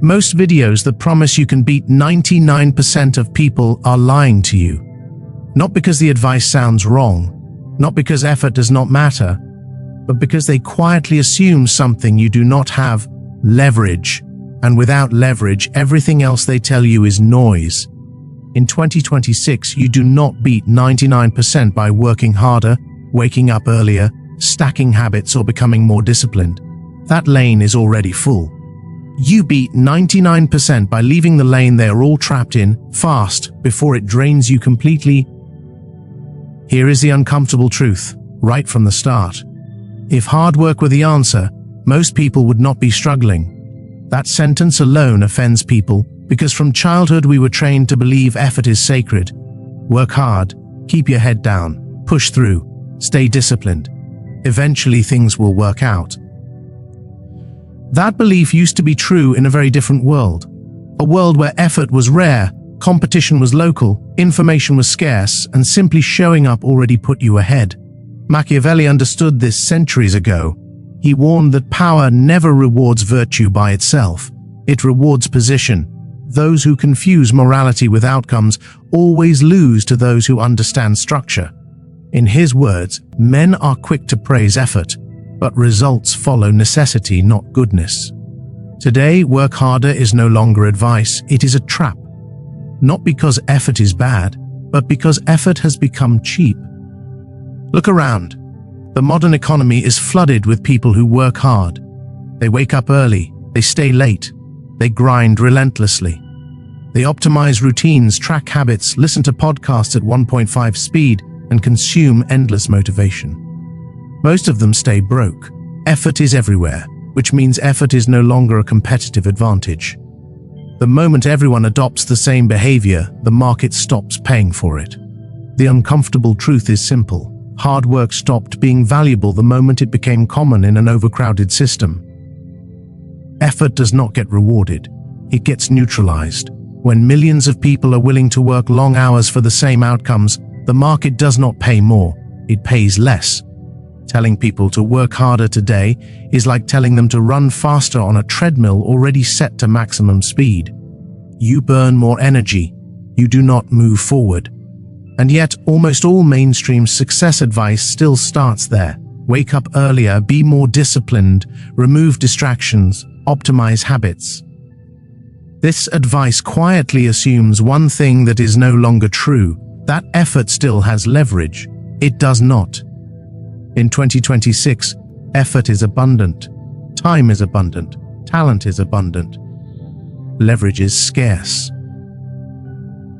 Most videos that promise you can beat 99% of people are lying to you. Not because the advice sounds wrong, not because effort does not matter, but because they quietly assume something you do not have: leverage. And without leverage, everything else they tell you is noise. In 2026, you do not beat 99% by working harder, waking up earlier, stacking habits, or becoming more disciplined. That lane is already full. You beat 99% by leaving the lane they are all trapped in, fast, before it drains you completely. Here is the uncomfortable truth, right from the start. If hard work were the answer, most people would not be struggling. That sentence alone offends people, because from childhood we were trained to believe effort is sacred. Work hard, keep your head down, push through, stay disciplined. Eventually things will work out. That belief used to be true in a very different world. A world where effort was rare, competition was local, information was scarce, and simply showing up already put you ahead. Machiavelli understood this centuries ago. He warned that power never rewards virtue by itself. It rewards position. Those who confuse morality with outcomes always lose to those who understand structure. In his words, men are quick to praise effort, but results follow necessity, not goodness. Today, work harder is no longer advice, it is a trap. Not because effort is bad, but because effort has become cheap. Look around. The modern economy is flooded with people who work hard. They wake up early, they stay late, they grind relentlessly. They optimize routines, track habits, listen to podcasts at 1.5 speed, and consume endless motivation. Most of them stay broke. Effort is everywhere, which means effort is no longer a competitive advantage. The moment everyone adopts the same behavior, the market stops paying for it. The uncomfortable truth is simple. Hard work stopped being valuable the moment it became common in an overcrowded system. Effort does not get rewarded. It gets neutralized. When millions of people are willing to work long hours for the same outcomes, the market does not pay more, it pays less. Telling people to work harder today is like telling them to run faster on a treadmill already set to maximum speed. You burn more energy. You do not move forward. And yet, almost all mainstream success advice still starts there. Wake up earlier, be more disciplined, remove distractions, optimize habits. This advice quietly assumes one thing that is no longer true, that effort still has leverage. It does not. In 2026, effort is abundant, time is abundant, talent is abundant. Leverage is scarce.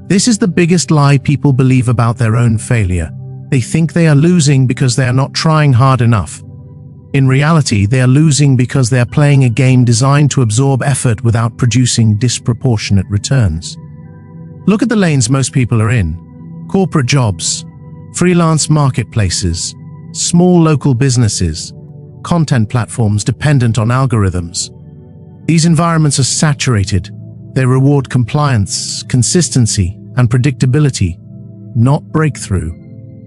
This is the biggest lie people believe about their own failure. They think they are losing because they are not trying hard enough. In reality, they are losing because they are playing a game designed to absorb effort without producing disproportionate returns. Look at the lanes most people are in: corporate jobs, freelance marketplaces, small local businesses, content platforms dependent on algorithms. These environments are saturated. They reward compliance, consistency, and predictability, not breakthrough.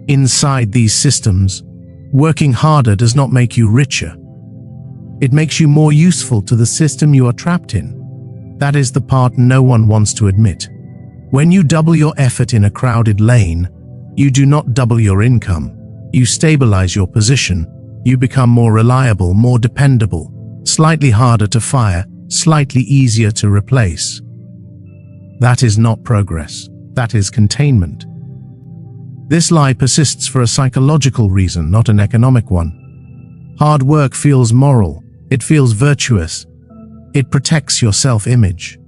Inside these systems, working harder does not make you richer. It makes you more useful to the system you are trapped in. That is the part no one wants to admit. When you double your effort in a crowded lane, you do not double your income. You stabilize your position. You become more reliable, more dependable, slightly harder to fire, slightly easier to replace. That is not progress. That is containment. This lie persists for a psychological reason, not an economic one. Hard work feels moral. It feels virtuous. It protects your self-image.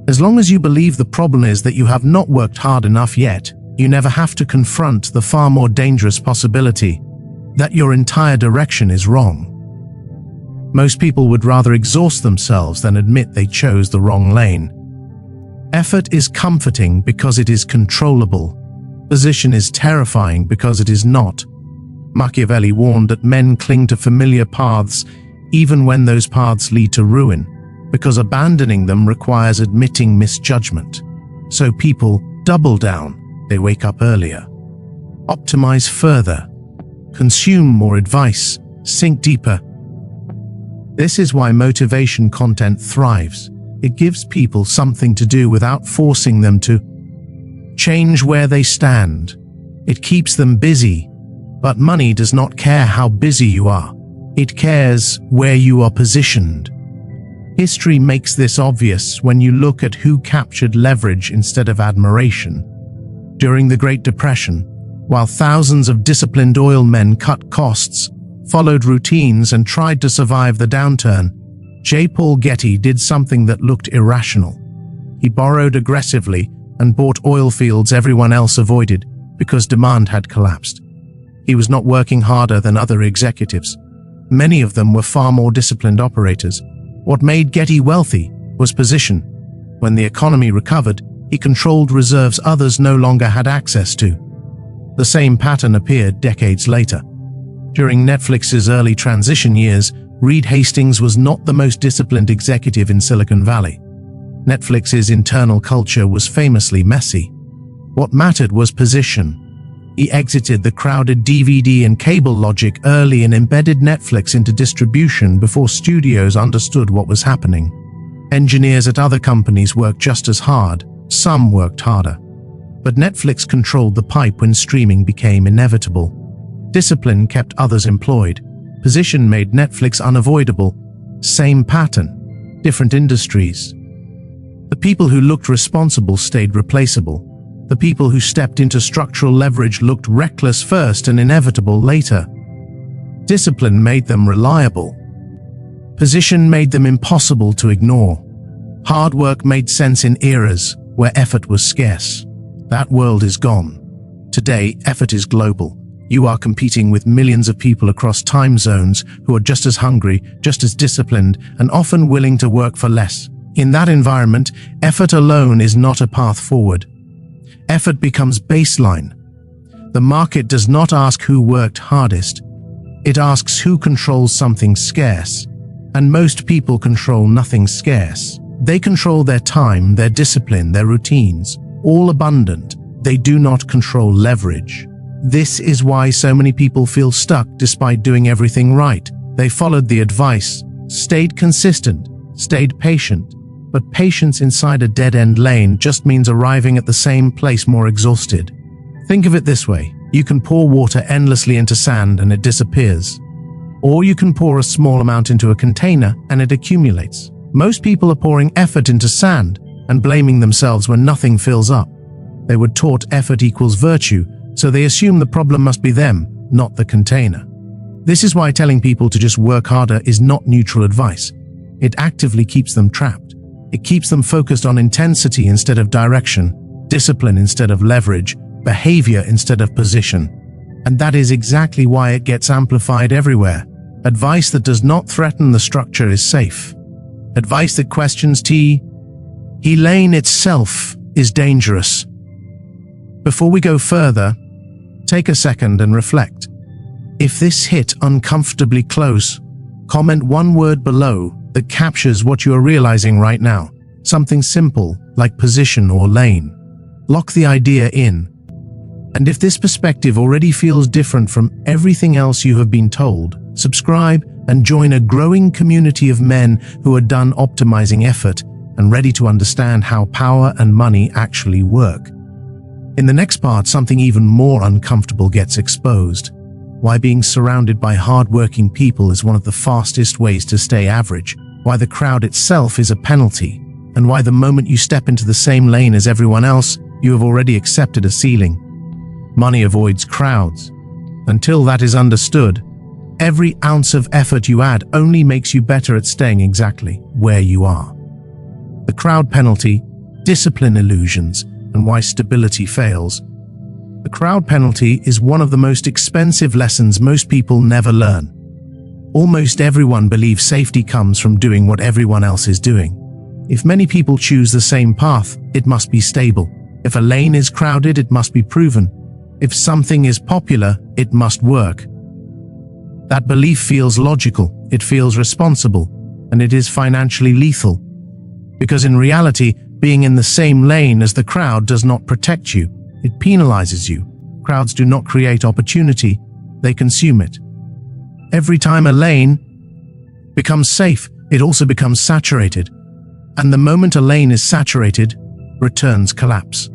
As long as you believe the problem is that you have not worked hard enough yet, you never have to confront the far more dangerous possibility that your entire direction is wrong. Most people would rather exhaust themselves than admit they chose the wrong lane. Effort is comforting because it is controllable. Position is terrifying because it is not. Machiavelli warned that men cling to familiar paths even when those paths lead to ruin, because abandoning them requires admitting misjudgment. So people double down. They wake up earlier, optimize further, consume more advice, sink deeper. This is why motivation content thrives. It gives people something to do without forcing them to change where they stand. It keeps them busy, but money does not care how busy you are. It cares where you are positioned. History makes this obvious when you look at who captured leverage instead of admiration. During the Great Depression, while thousands of disciplined oil men cut costs, followed routines, and tried to survive the downturn, J. Paul Getty did something that looked irrational. He borrowed aggressively and bought oil fields everyone else avoided because demand had collapsed. He was not working harder than other executives. Many of them were far more disciplined operators. What made Getty wealthy was position. When the economy recovered, he controlled reserves others no longer had access to. The same pattern appeared decades later. During Netflix's early transition years, Reed Hastings was not the most disciplined executive in Silicon Valley. Netflix's internal culture was famously messy. What mattered was position. He exited the crowded DVD and cable logic early and embedded Netflix into distribution before studios understood what was happening. Engineers at other companies worked just as hard, some worked harder. But Netflix controlled the pipe when streaming became inevitable. Discipline kept others employed. Position made Netflix unavoidable. Same pattern, different industries. The people who looked responsible stayed replaceable. The people who stepped into structural leverage looked reckless first and inevitable later. Discipline made them reliable. Position made them impossible to ignore. Hard work made sense in eras where effort was scarce. That world is gone. Today, effort is global. You are competing with millions of people across time zones who are just as hungry, just as disciplined, and often willing to work for less. In that environment, effort alone is not a path forward. Effort becomes baseline. The market does not ask who worked hardest. It asks who controls something scarce. And most people control nothing scarce. They control their time, their discipline, their routines, all abundant. They do not control leverage. This is why so many people feel stuck despite doing everything right. They followed the advice, stayed consistent, stayed patient. But patience inside a dead-end lane just means arriving at the same place more exhausted. Think of it this way. You can pour water endlessly into sand and it disappears. Or you can pour a small amount into a container and it accumulates. Most people are pouring effort into sand and blaming themselves when nothing fills up. They were taught effort equals virtue, so they assume the problem must be them, not the container. This is why telling people to just work harder is not neutral advice. It actively keeps them trapped. It keeps them focused on intensity instead of direction, discipline instead of leverage, behavior instead of position. And that is exactly why it gets amplified everywhere. Advice that does not threaten the structure is safe. Advice that questions lane itself is dangerous. Before we go further, take a second and reflect. If this hit uncomfortably close, comment one word below that captures what you are realizing right now. Something simple, like position or lane. Lock the idea in. And if this perspective already feels different from everything else you have been told, subscribe and join a growing community of men who are done optimizing effort and ready to understand how power and money actually work. In the next part, something even more uncomfortable gets exposed. Why being surrounded by hardworking people is one of the fastest ways to stay average, why the crowd itself is a penalty, and why the moment you step into the same lane as everyone else, you have already accepted a ceiling. Money avoids crowds. Until that is understood, every ounce of effort you add only makes you better at staying exactly where you are. The crowd penalty, discipline illusions, and why stability fails. The crowd penalty is one of the most expensive lessons most people never learn. Almost everyone believes safety comes from doing what everyone else is doing. If many people choose the same path, it must be stable. If a lane is crowded, it must be proven. If something is popular, it must work. That belief feels logical, it feels responsible, and it is financially lethal. Because in reality, being in the same lane as the crowd does not protect you. It penalizes you. Crowds do not create opportunity, they consume it. Every time a lane becomes safe, it also becomes saturated. And the moment a lane is saturated, returns collapse.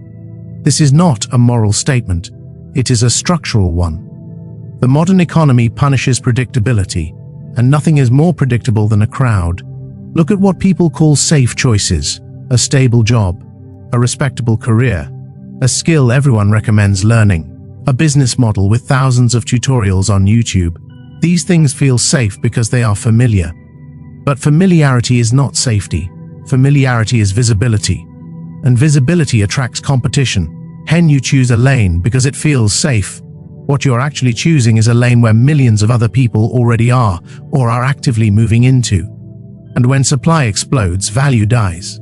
This is not a moral statement. It is a structural one. The modern economy punishes predictability, and nothing is more predictable than a crowd. Look at what people call safe choices: a stable job, a respectable career, a skill everyone recommends learning, a business model with thousands of tutorials on YouTube. These things feel safe because they are familiar. But familiarity is not safety. Familiarity is visibility. And visibility attracts competition. Hence you choose a lane because it feels safe. What you're actually choosing is a lane where millions of other people already are or are actively moving into. And when supply explodes, value dies.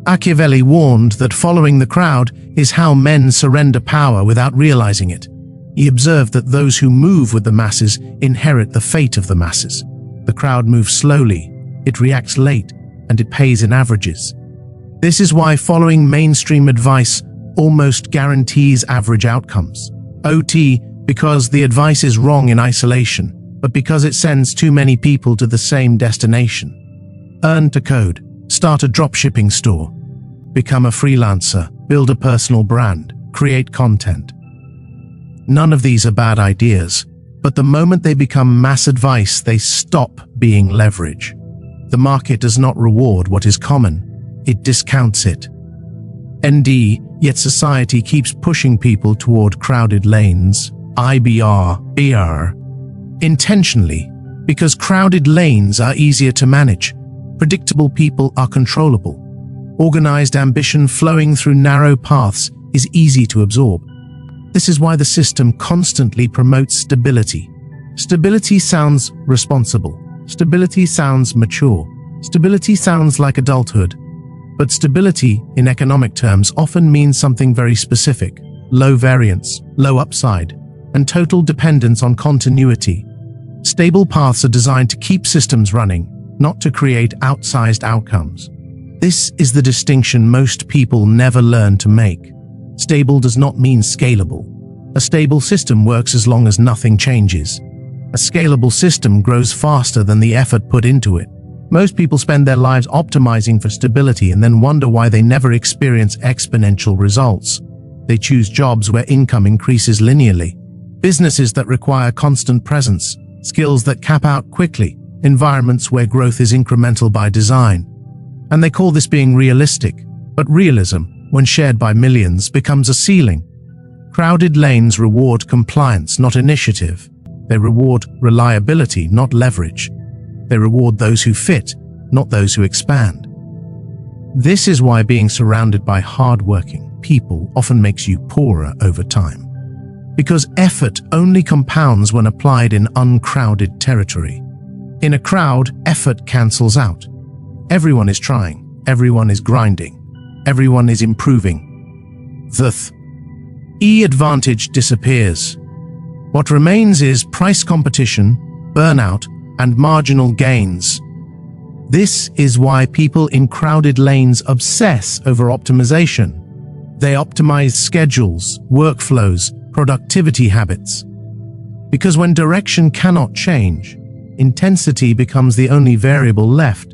Machiavelli warned that following the crowd is how men surrender power without realizing it. He observed that those who move with the masses inherit the fate of the masses. The crowd moves slowly, it reacts late, and it pays in averages. This is why following mainstream advice almost guarantees average outcomes. OT, because the advice is wrong in isolation, but because it sends too many people to the same destination. Earn to code, start a dropshipping store, become a freelancer, build a personal brand, create content. None of these are bad ideas, but the moment they become mass advice, they stop being leverage. The market does not reward what is common, it discounts it. Yet society keeps pushing people toward crowded lanes, IBR, intentionally, because crowded lanes are easier to manage. Predictable people are controllable. Organized ambition flowing through narrow paths is easy to absorb. This is why the system constantly promotes stability. Stability sounds responsible. Stability sounds mature. Stability sounds like adulthood. But stability, in economic terms, often means something very specific: low variance, low upside, and total dependence on continuity. Stable paths are designed to keep systems running, not to create outsized outcomes. This is the distinction most people never learn to make. Stable does not mean scalable. A stable system works as long as nothing changes. A scalable system grows faster than the effort put into it. Most people spend their lives optimizing for stability and then wonder why they never experience exponential results. They choose jobs where income increases linearly, businesses that require constant presence, skills that cap out quickly, environments where growth is incremental by design. And they call this being realistic. But realism, when shared by millions, becomes a ceiling. Crowded lanes reward compliance, not initiative. They reward reliability, not leverage. They reward those who fit, not those who expand. This is why being surrounded by hardworking people often makes you poorer over time. Because effort only compounds when applied in uncrowded territory. In a crowd, effort cancels out. Everyone is trying, everyone is grinding, everyone is improving. The advantage disappears. What remains is price competition, burnout, and marginal gains. This is why people in crowded lanes obsess over optimization. They optimize schedules, workflows, productivity habits. Because when direction cannot change, intensity becomes the only variable left.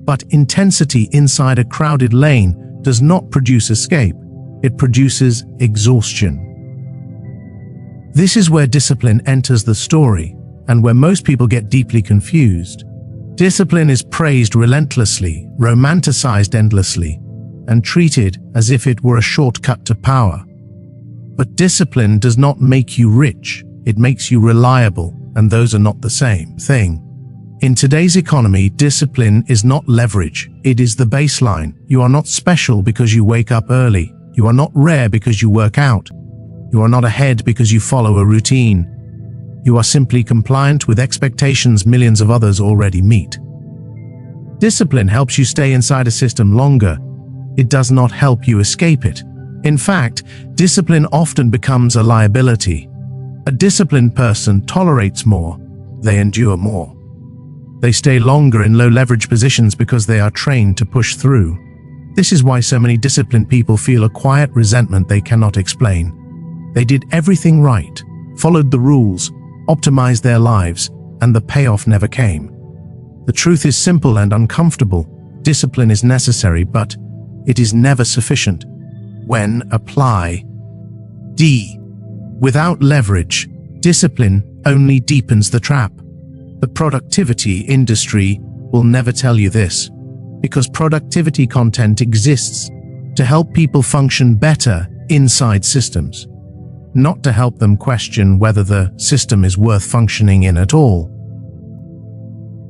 But intensity inside a crowded lane does not produce escape, it produces exhaustion. This is where discipline enters the story, and where most people get deeply confused. Discipline is praised relentlessly, romanticized endlessly, and treated as if it were a shortcut to power. But discipline does not make you rich, it makes you reliable, and those are not the same thing. In today's economy, discipline is not leverage, it is the baseline. You are not special because you wake up early. You are not rare because you work out. You are not ahead because you follow a routine. You are simply compliant with expectations millions of others already meet. Discipline helps you stay inside a system longer. It does not help you escape it. In fact, discipline often becomes a liability. A disciplined person tolerates more. They endure more. They stay longer in low-leverage positions because they are trained to push through. This is why so many disciplined people feel a quiet resentment they cannot explain. They did everything right, followed the rules, optimized their lives, and the payoff never came. The truth is simple and uncomfortable. Discipline is necessary, but it is never sufficient. When apply. D. Without leverage, discipline only deepens the trap. The productivity industry will never tell you this, because productivity content exists to help people function better inside systems, not to help them question whether the system is worth functioning in at all.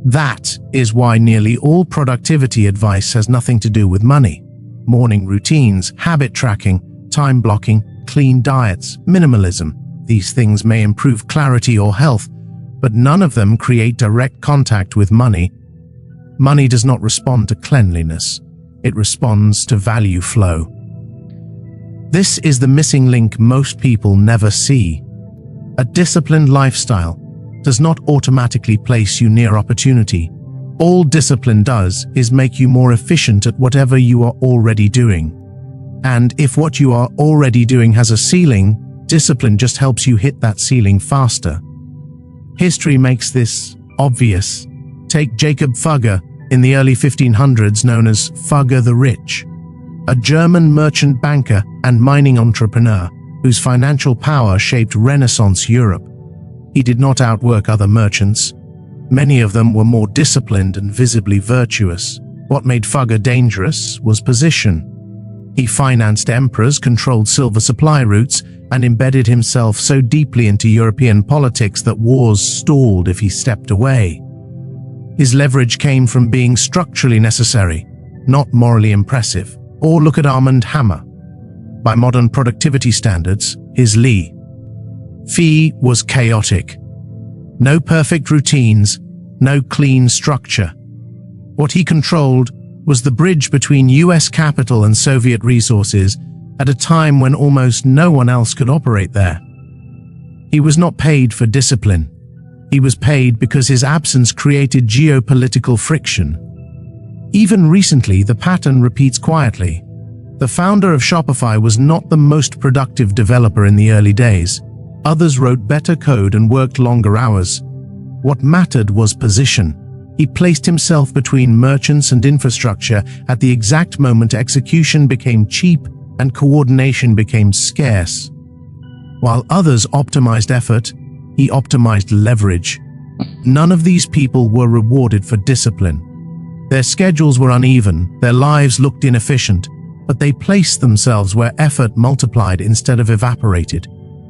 That is why nearly all productivity advice has nothing to do with money. Morning routines, habit tracking, time blocking, clean diets, minimalism. These things may improve clarity or health, but none of them create direct contact with money. Money does not respond to cleanliness. It responds to value flow. This is the missing link most people never see. A disciplined lifestyle does not automatically place you near opportunity. All discipline does is make you more efficient at whatever you are already doing. And if what you are already doing has a ceiling, discipline just helps you hit that ceiling faster. History makes this obvious. Take Jacob Fugger in the early 1500s, known as Fugger the Rich, a German merchant banker and mining entrepreneur whose financial power shaped Renaissance Europe. He did not outwork other merchants. Many of them were more disciplined and visibly virtuous. What made Fugger dangerous was position. He financed emperors, controlled silver supply routes, and embedded himself so deeply into European politics that wars stalled if he stepped away. His leverage came from being structurally necessary, not morally impressive. Or look at Armand Hammer. By modern productivity standards, his fee was chaotic. No perfect routines, no clean structure. What he controlled was the bridge between US capital and Soviet resources at a time when almost no one else could operate there. He was not paid for discipline. He was paid because his absence created geopolitical friction. Even recently, the pattern repeats quietly. The founder of Shopify was not the most productive developer in the early days. Others wrote better code and worked longer hours. What mattered was position. He placed himself between merchants and infrastructure at the exact moment execution became cheap and coordination became scarce. While others optimized effort, he optimized leverage. None of these people were rewarded for discipline. Their schedules were uneven, their lives looked inefficient, but they placed themselves where effort multiplied instead of evaporated.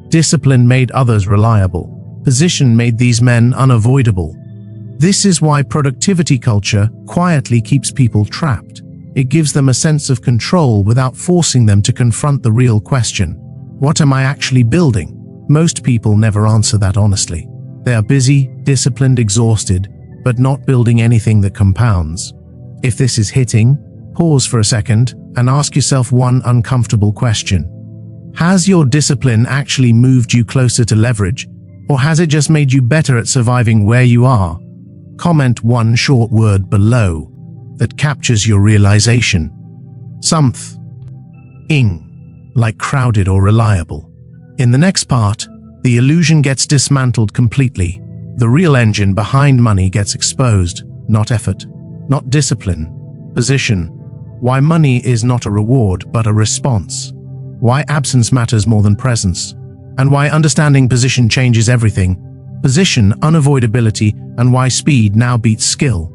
Discipline made others reliable. Position made these men unavoidable. This is why productivity culture quietly keeps people trapped. It gives them a sense of control without forcing them to confront the real question. What am I actually building? Most people never answer that honestly. They are busy, disciplined, exhausted, but not building anything that compounds. If this is hitting, pause for a second and ask yourself one uncomfortable question. Has your discipline actually moved you closer to leverage, or has it just made you better at surviving where you are? Comment one short word below that captures your realization. Something like crowded or reliable. In the next part, the illusion gets dismantled completely. The real engine behind money gets exposed, not effort, not discipline, position. Why money is not a reward but a response. Why absence matters more than presence. And why understanding position changes everything. Position, unavoidability, and why speed now beats skill.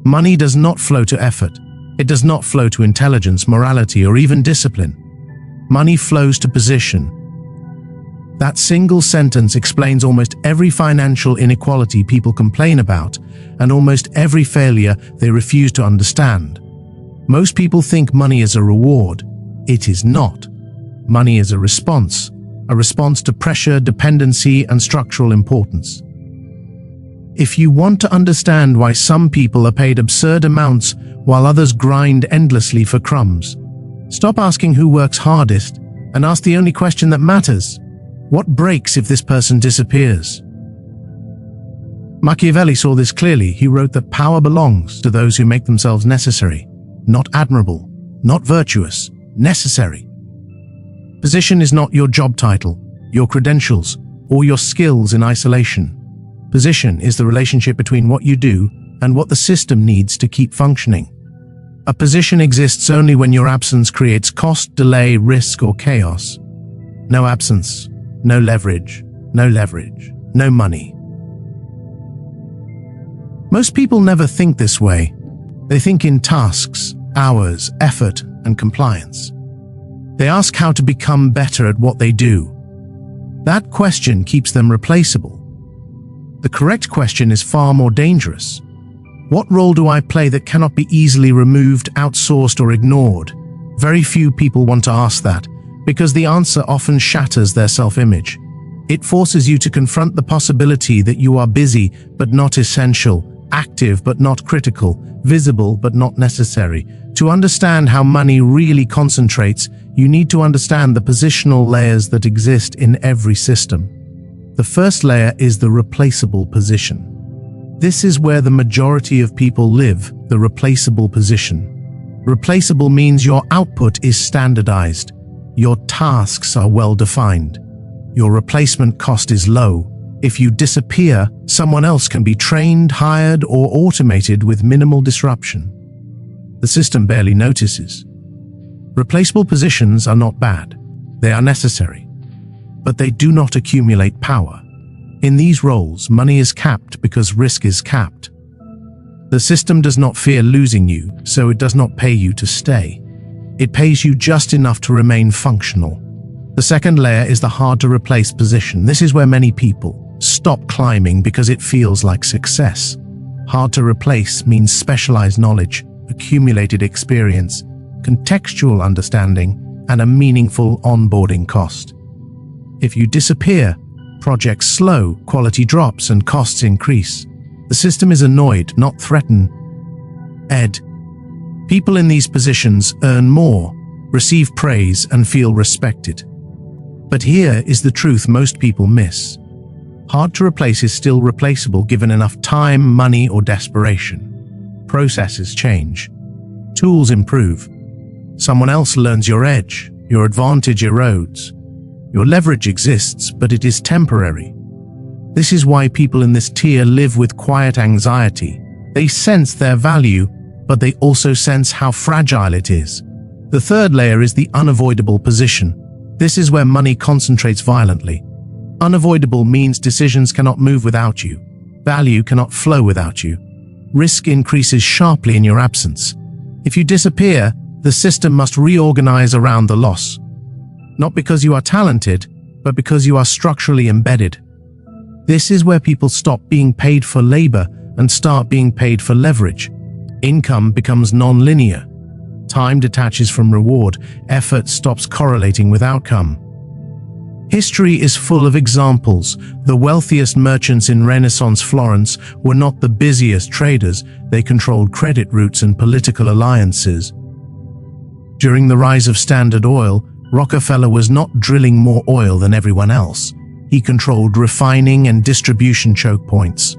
Money does not flow to effort. It does not flow to intelligence, morality, or even discipline. Money flows to position. That single sentence explains almost every financial inequality people complain about and almost every failure they refuse to understand. Most people think money is a reward. It is not. Money is a response to pressure, dependency, and structural importance. If you want to understand why some people are paid absurd amounts while others grind endlessly for crumbs, stop asking who works hardest and ask the only question that matters. What breaks if this person disappears? Machiavelli saw this clearly. He wrote that power belongs to those who make themselves necessary, not admirable, not virtuous, necessary. Position is not your job title, your credentials, or your skills in isolation. Position is the relationship between what you do and what the system needs to keep functioning. A position exists only when your absence creates cost, delay, risk, or chaos. No absence, no leverage, no money. Most people never think this way. They think in tasks, hours, effort, and compliance. They ask how to become better at what they do. That question keeps them replaceable. The correct question is far more dangerous. What role do I play that cannot be easily removed, outsourced, or ignored? Very few people want to ask that, because the answer often shatters their self-image. It forces you to confront the possibility that you are busy but not essential, active but not critical, visible but not necessary. To understand how money really concentrates, you need to understand the positional layers that exist in every system. The first layer is the replaceable position. This is where the majority of people live, the replaceable position. Replaceable means your output is standardized. Your tasks are well defined. Your replacement cost is low. If you disappear, someone else can be trained, hired, or automated with minimal disruption. The system barely notices. Replaceable positions are not bad. They are necessary. But they do not accumulate power. In these roles, money is capped because risk is capped. The system does not fear losing you, so it does not pay you to stay. It pays you just enough to remain functional. The second layer is the hard-to-replace position. This is where many people stop climbing because it feels like success. Hard to replace means specialized knowledge, accumulated experience, contextual understanding, and a meaningful onboarding cost. If you disappear, projects slow, quality drops, and costs increase. The system is annoyed, not threatened. People in these positions earn more, receive praise, and feel respected. But here is the truth most people miss. Hard to replace is still replaceable given enough time, money, or desperation. Processes change. Tools improve. Someone else learns your edge. Your advantage erodes. Your leverage exists, but it is temporary. This is why people in this tier live with quiet anxiety. They sense their value, but they also sense how fragile it is. The third layer is the unavoidable position. This is where money concentrates violently. Unavoidable means decisions cannot move without you. Value cannot flow without you. Risk increases sharply in your absence. If you disappear, the system must reorganize around the loss. Not because you are talented, but because you are structurally embedded. This is where people stop being paid for labor and start being paid for leverage. Income becomes non-linear. Time detaches from reward. Effort stops correlating with outcome. History is full of examples. The wealthiest merchants in Renaissance Florence were not the busiest traders. They controlled credit routes and political alliances. During the rise of Standard Oil, Rockefeller was not drilling more oil than everyone else. He controlled refining and distribution choke points.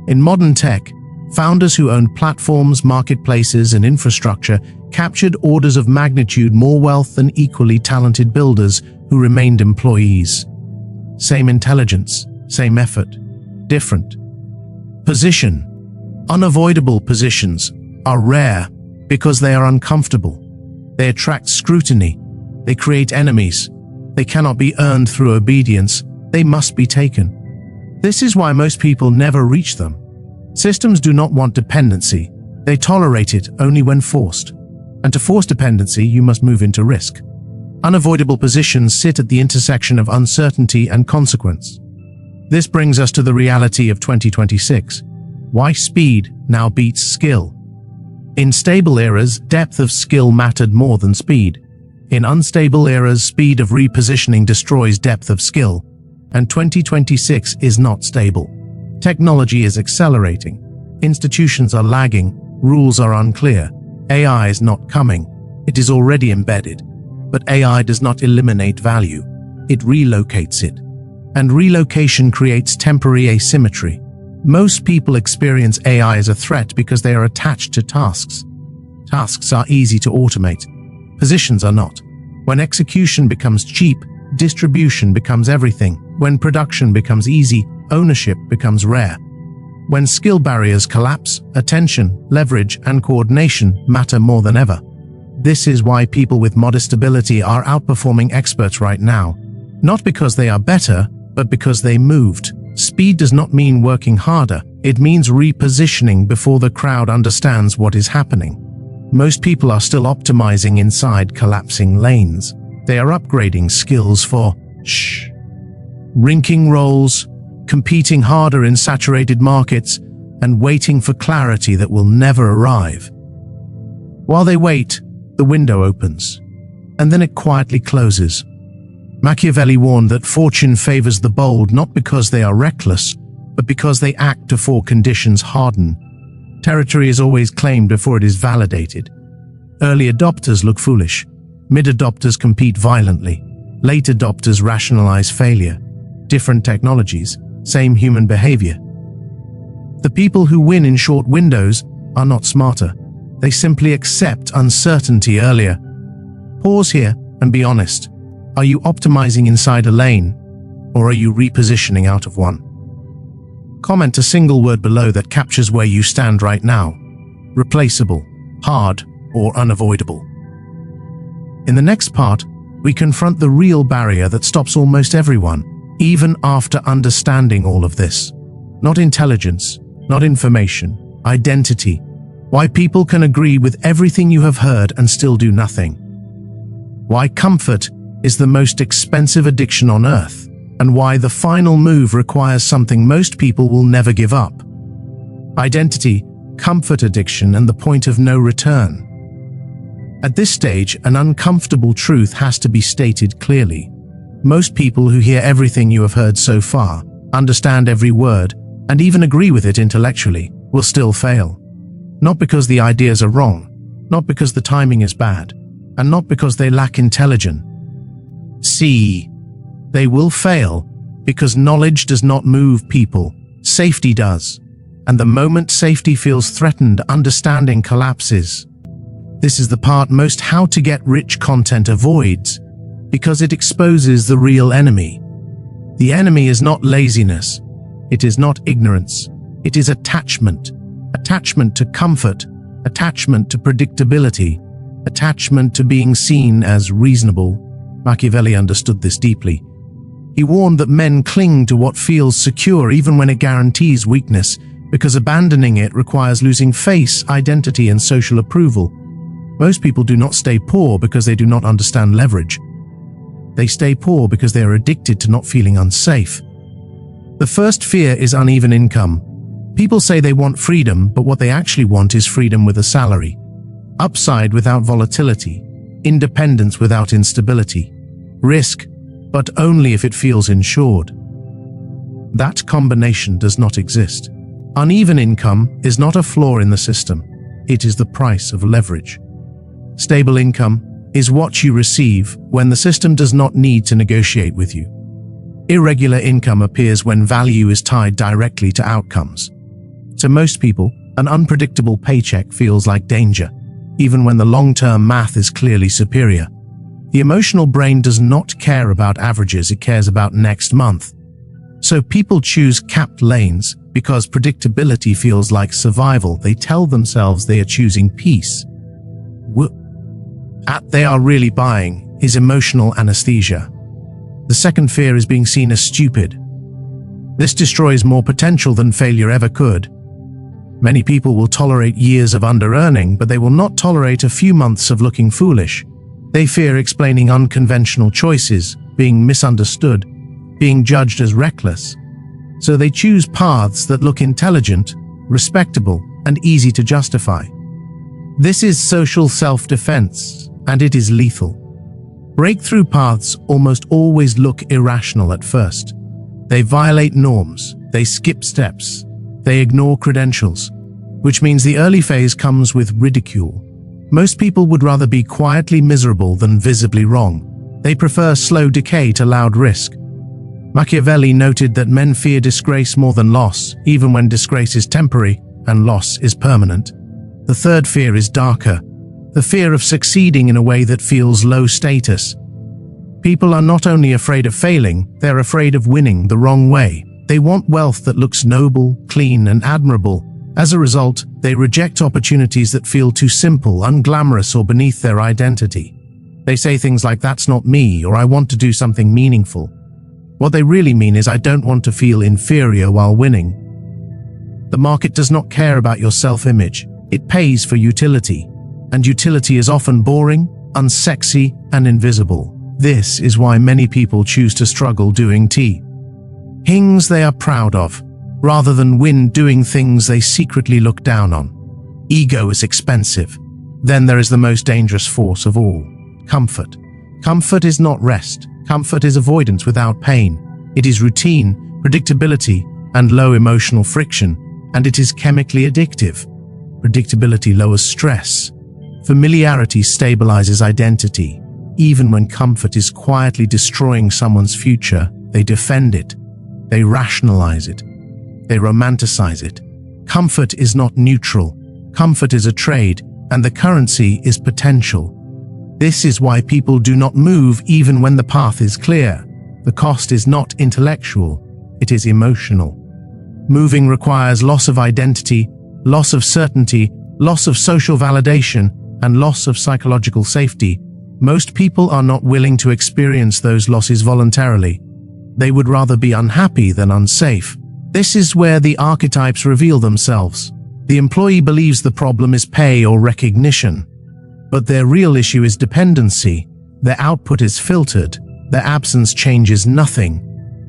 In modern tech, founders who owned platforms, marketplaces, and infrastructure captured orders of magnitude more wealth than equally talented builders who remained employees. Same intelligence, same effort, different position. Unavoidable positions are rare because they are uncomfortable. They attract scrutiny. They create enemies. They cannot be earned through obedience. They must be taken. This is why most people never reach them. Systems do not want dependency. They tolerate it only when forced. And to force dependency, you must move into risk. Unavoidable positions sit at the intersection of uncertainty and consequence. This brings us to the reality of 2026. Why speed now beats skill. In stable eras, depth of skill mattered more than speed. In unstable eras, speed of repositioning destroys depth of skill. And 2026 is not stable. Technology is accelerating. Institutions are lagging. Rules are unclear. AI is not coming. It is already embedded. But AI does not eliminate value. It relocates it. And relocation creates temporary asymmetry. Most people experience AI as a threat because they are attached to tasks. Tasks are easy to automate. Positions are not. When execution becomes cheap, distribution becomes everything. When production becomes easy, ownership becomes rare. When skill barriers collapse, attention, leverage, and coordination matter more than ever. This is why people with modest ability are outperforming experts right now. Not because they are better, but because they moved. Speed does not mean working harder. It means repositioning before the crowd understands what is happening. Most people are still optimizing inside collapsing lanes. They are upgrading skills for rinking roles, competing harder in saturated markets, and waiting for clarity that will never arrive. While they wait, the window opens, and then it quietly closes. Machiavelli warned that fortune favors the bold not because they are reckless, but because they act before conditions harden. Territory is always claimed before it is validated. Early adopters look foolish. Mid-adopters compete violently. Late adopters rationalize failure. Different technologies, same human behavior. The people who win in short windows are not smarter. They simply accept uncertainty earlier. Pause here and be honest. Are you optimizing inside a lane, or are you repositioning out of one? Comment a single word below that captures where you stand right now. Replaceable, hard, or unavoidable. In the next part, we confront the real barrier that stops almost everyone, even after understanding all of this. Not intelligence, not information, identity. Why people can agree with everything you have heard and still do nothing. Why comfort is the most expensive addiction on earth, and why the final move requires something most people will never give up. Identity, comfort addiction, and the point of no return. At this stage, an uncomfortable truth has to be stated clearly. Most people who hear everything you have heard so far, understand every word, and even agree with it intellectually, will still fail. Not because the ideas are wrong, not because the timing is bad, and not because they lack intelligence. They will fail because knowledge does not move people, safety does. And the moment safety feels threatened, understanding collapses. This is the part most how to get rich content avoids, because it exposes the real enemy. The enemy is not laziness. It is not ignorance. It is attachment. Attachment to comfort. Attachment to predictability. Attachment to being seen as reasonable. Machiavelli understood this deeply. He warned that men cling to what feels secure even when it guarantees weakness, because abandoning it requires losing face, identity, and social approval. Most people do not stay poor because they do not understand leverage. They stay poor because they are addicted to not feeling unsafe. The first fear is uneven income. People say they want freedom, but what they actually want is freedom with a salary. Upside without volatility. Independence without instability. Risk, but only if it feels insured. That combination does not exist. Uneven income is not a flaw in the system. It is the price of leverage. Stable income is what you receive when the system does not need to negotiate with you. Irregular income appears when value is tied directly to outcomes. To most people, an unpredictable paycheck feels like danger, even when the long-term math is clearly superior. The emotional brain does not care about averages, it cares about next month. So people choose capped lanes because predictability feels like survival. They tell themselves they are choosing peace. What they are really buying is emotional anesthesia. The second fear is being seen as stupid. This destroys more potential than failure ever could. Many people will tolerate years of under-earning, but they will not tolerate a few months of looking foolish. They fear explaining unconventional choices, being misunderstood, being judged as reckless. So they choose paths that look intelligent, respectable, and easy to justify. This is social self-defense, and it is lethal. Breakthrough paths almost always look irrational at first. They violate norms, they skip steps, they ignore credentials, which means the early phase comes with ridicule. Most people would rather be quietly miserable than visibly wrong. They prefer slow decay to loud risk. Machiavelli noted that men fear disgrace more than loss, even when disgrace is temporary and loss is permanent. The third fear is darker, the fear of succeeding in a way that feels low status. People are not only afraid of failing, they're afraid of winning the wrong way. They want wealth that looks noble, clean, and admirable. As a result, they reject opportunities that feel too simple, unglamorous, or beneath their identity. They say things like, "That's not me," or "I want to do something meaningful." What they really mean is, "I don't want to feel inferior while winning." The market does not care about your self-image. It pays for utility. And utility is often boring, unsexy, and invisible. This is why many people choose to struggle doing things they are proud of, rather than win doing things they secretly look down on. Ego is expensive. Then there is the most dangerous force of all: comfort. Comfort is not rest. Comfort is avoidance without pain. It is routine, predictability, and low emotional friction, and it is chemically addictive. Predictability lowers stress. Familiarity stabilizes identity. Even when comfort is quietly destroying someone's future, they defend it. They rationalize it. They romanticize it. Comfort is not neutral. Comfort is a trade, and the currency is potential. This is why people do not move even when the path is clear. The cost is not intellectual, it is emotional. Moving requires loss of identity, loss of certainty, loss of social validation, and loss of psychological safety. Most people are not willing to experience those losses voluntarily. They would rather be unhappy than unsafe. This is where the archetypes reveal themselves. The employee believes the problem is pay or recognition, but their real issue is dependency. Their output is filtered. Their absence changes nothing.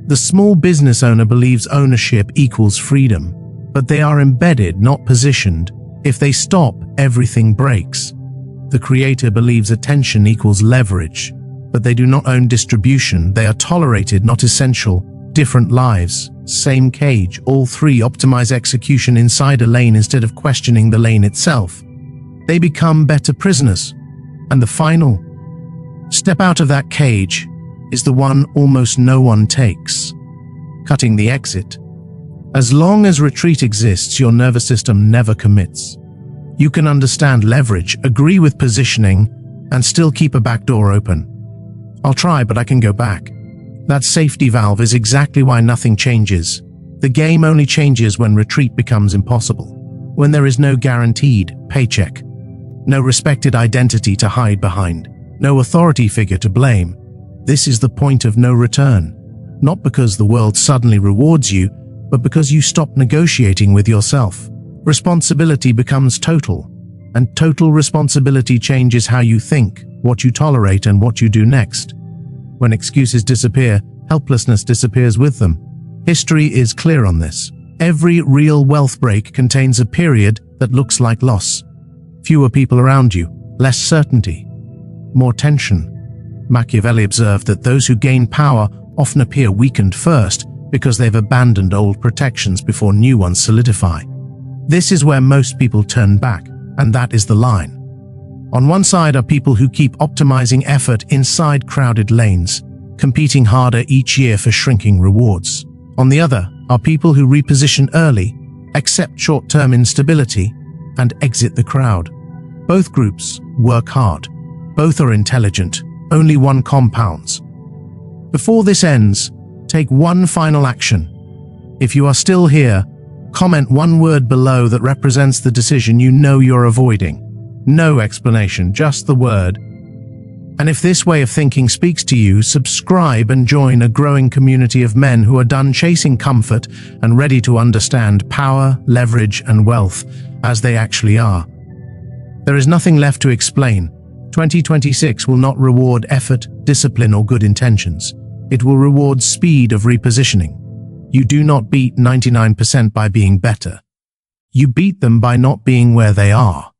The small business owner believes ownership equals freedom, but they are embedded, not positioned. If they stop, everything breaks. The creator believes attention equals leverage, but they do not own distribution. They are tolerated, not essential. Different lives, same cage. All three optimize execution inside a lane instead of questioning the lane itself. They become better prisoners. And the final step out of that cage is the one almost no one takes: cutting the exit. As long as retreat exists, your nervous system never commits. You can understand leverage, agree with positioning, and still keep a back door open. "I'll try, but I can go back." That safety valve is exactly why nothing changes. The game only changes when retreat becomes impossible, when there is no guaranteed paycheck, no respected identity to hide behind, no authority figure to blame. This is the point of no return, not because the world suddenly rewards you, but because you stop negotiating with yourself. Responsibility becomes total, and total responsibility changes how you think, what you tolerate, and what you do next. When excuses disappear, helplessness disappears with them. History is clear on this. Every real wealth break contains a period that looks like loss. Fewer people around you, less certainty, more tension. Machiavelli observed that those who gain power often appear weakened first because they've abandoned old protections before new ones solidify. This is where most people turn back, and that is the line. On one side are people who keep optimizing effort inside crowded lanes, competing harder each year for shrinking rewards. On the other are people who reposition early, accept short-term instability, and exit the crowd. Both groups work hard. Both are intelligent. Only one compounds. Before this ends, take one final action. If you are still here, comment one word below that represents the decision you know you're avoiding. No explanation, just the word. And if this way of thinking speaks to you, subscribe and join a growing community of men who are done chasing comfort and ready to understand power, leverage, and wealth as they actually are. There is nothing left to explain. 2026 will not reward effort, discipline, or good intentions. It will reward speed of repositioning. You do not beat 99% by being better. You beat them by not being where they are.